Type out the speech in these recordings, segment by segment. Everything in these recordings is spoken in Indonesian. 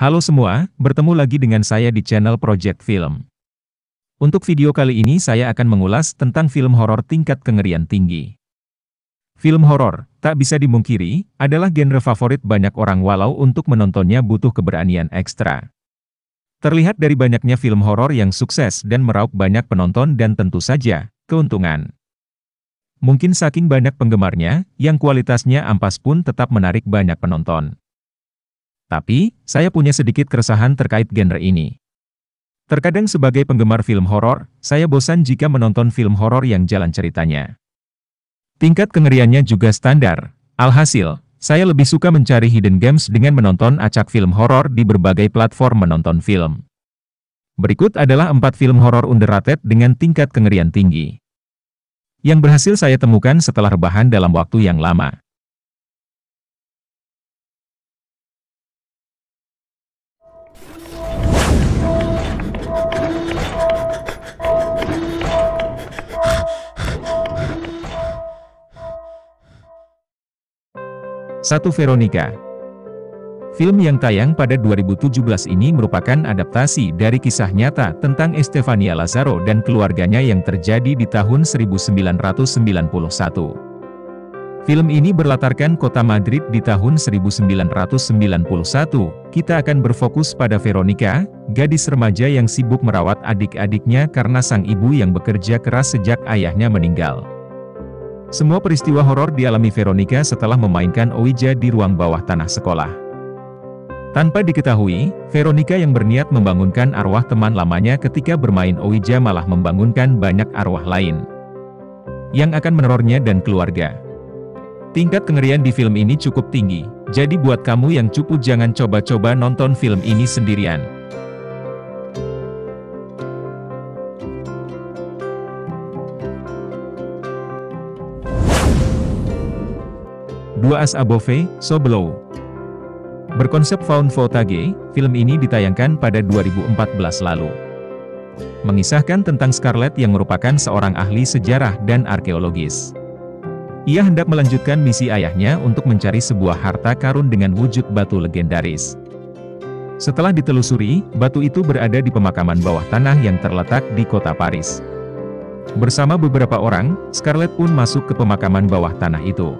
Halo semua, bertemu lagi dengan saya di channel Project Film. Untuk video kali ini saya akan mengulas tentang film horor tingkat kengerian tinggi. Film horor, tak bisa dimungkiri, adalah genre favorit banyak orang walau untuk menontonnya butuh keberanian ekstra. Terlihat dari banyaknya film horor yang sukses dan meraup banyak penonton dan tentu saja, keuntungan. Mungkin saking banyak penggemarnya, yang kualitasnya ampas pun tetap menarik banyak penonton. Tapi, saya punya sedikit keresahan terkait genre ini. Terkadang sebagai penggemar film horor, saya bosan jika menonton film horor yang jalan ceritanya. Tingkat kengeriannya juga standar. Alhasil, saya lebih suka mencari hidden gems dengan menonton acak film horor di berbagai platform menonton film. Berikut adalah 4 film horor underrated dengan tingkat kengerian tinggi yang berhasil saya temukan setelah rebahan dalam waktu yang lama. Satu Veronica. Film yang tayang pada 2017 ini merupakan adaptasi dari kisah nyata tentang Estefania Lazaro dan keluarganya yang terjadi di tahun 1991. Film ini berlatarkan kota Madrid di tahun 1991. Kita akan berfokus pada Veronica, gadis remaja yang sibuk merawat adik-adiknya karena sang ibu yang bekerja keras sejak ayahnya meninggal. Semua peristiwa horor dialami Veronica setelah memainkan Ouija di ruang bawah tanah sekolah. Tanpa diketahui, Veronica yang berniat membangunkan arwah teman lamanya ketika bermain Ouija malah membangunkan banyak arwah lain yang akan menerornya dan keluarga. Tingkat kengerian di film ini cukup tinggi, jadi buat kamu yang cupu jangan coba-coba nonton film ini sendirian. Dua As Above, So Below. Berkonsep found footage, film ini ditayangkan pada 2014 lalu. Mengisahkan tentang Scarlett yang merupakan seorang ahli sejarah dan arkeologis. Ia hendak melanjutkan misi ayahnya untuk mencari sebuah harta karun dengan wujud batu legendaris. Setelah ditelusuri, batu itu berada di pemakaman bawah tanah yang terletak di kota Paris. Bersama beberapa orang, Scarlett pun masuk ke pemakaman bawah tanah itu.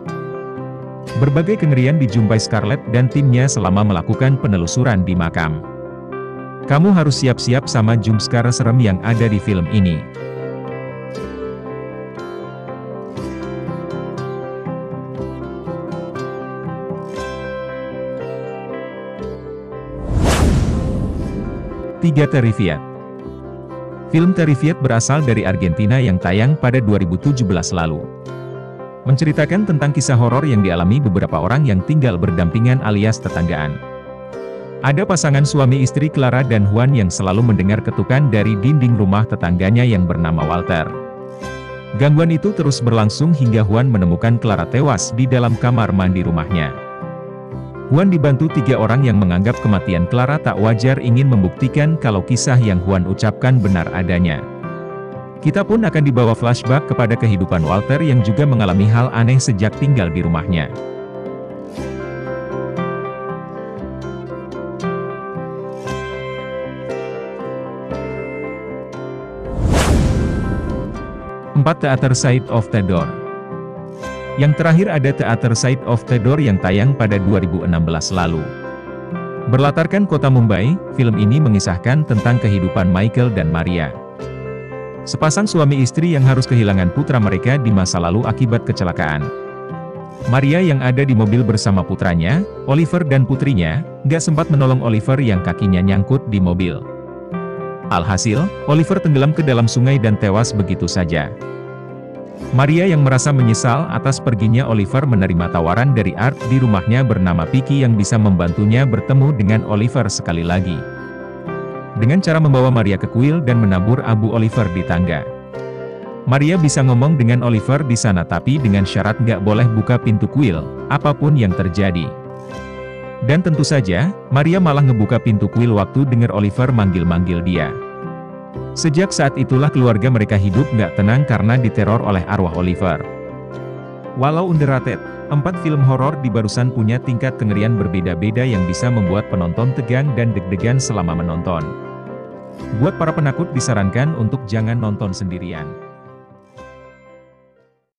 Berbagai kengerian dijumpai Scarlett dan timnya selama melakukan penelusuran di makam. Kamu harus siap-siap sama jumpscare serem yang ada di film ini. Tiga Terrified. Film Terrified berasal dari Argentina yang tayang pada 2017 lalu. Menceritakan tentang kisah horor yang dialami beberapa orang yang tinggal berdampingan alias tetanggaan. Ada pasangan suami istri Clara dan Juan yang selalu mendengar ketukan dari dinding rumah tetangganya yang bernama Walter. Gangguan itu terus berlangsung hingga Juan menemukan Clara tewas di dalam kamar mandi rumahnya. Juan dibantu 3 orang yang menganggap kematian Clara tak wajar ingin membuktikan kalau kisah yang Juan ucapkan benar adanya. Kita pun akan dibawa flashback kepada kehidupan Walter yang juga mengalami hal aneh sejak tinggal di rumahnya. Empat The Other Side of the Door. Yang terakhir ada The Other Side of the Door yang tayang pada 2016 lalu. Berlatarkan kota Mumbai, film ini mengisahkan tentang kehidupan Michael dan Maria. Sepasang suami istri yang harus kehilangan putra mereka di masa lalu akibat kecelakaan. Maria yang ada di mobil bersama putranya, Oliver dan putrinya, gak sempat menolong Oliver yang kakinya nyangkut di mobil. Alhasil, Oliver tenggelam ke dalam sungai dan tewas begitu saja. Maria yang merasa menyesal atas perginya Oliver menerima tawaran dari Art di rumahnya bernama Vicky yang bisa membantunya bertemu dengan Oliver sekali lagi. Dengan cara membawa Maria ke kuil dan menabur abu Oliver di tangga. Maria bisa ngomong dengan Oliver di sana tapi dengan syarat nggak boleh buka pintu kuil, apapun yang terjadi. Dan tentu saja, Maria malah ngebuka pintu kuil waktu dengar Oliver manggil-manggil dia. Sejak saat itulah keluarga mereka hidup nggak tenang karena diteror oleh arwah Oliver. Walau underrated, 4 film horor di barusan punya tingkat kengerian berbeda-beda yang bisa membuat penonton tegang dan deg-degan selama menonton. Buat para penakut disarankan untuk jangan nonton sendirian.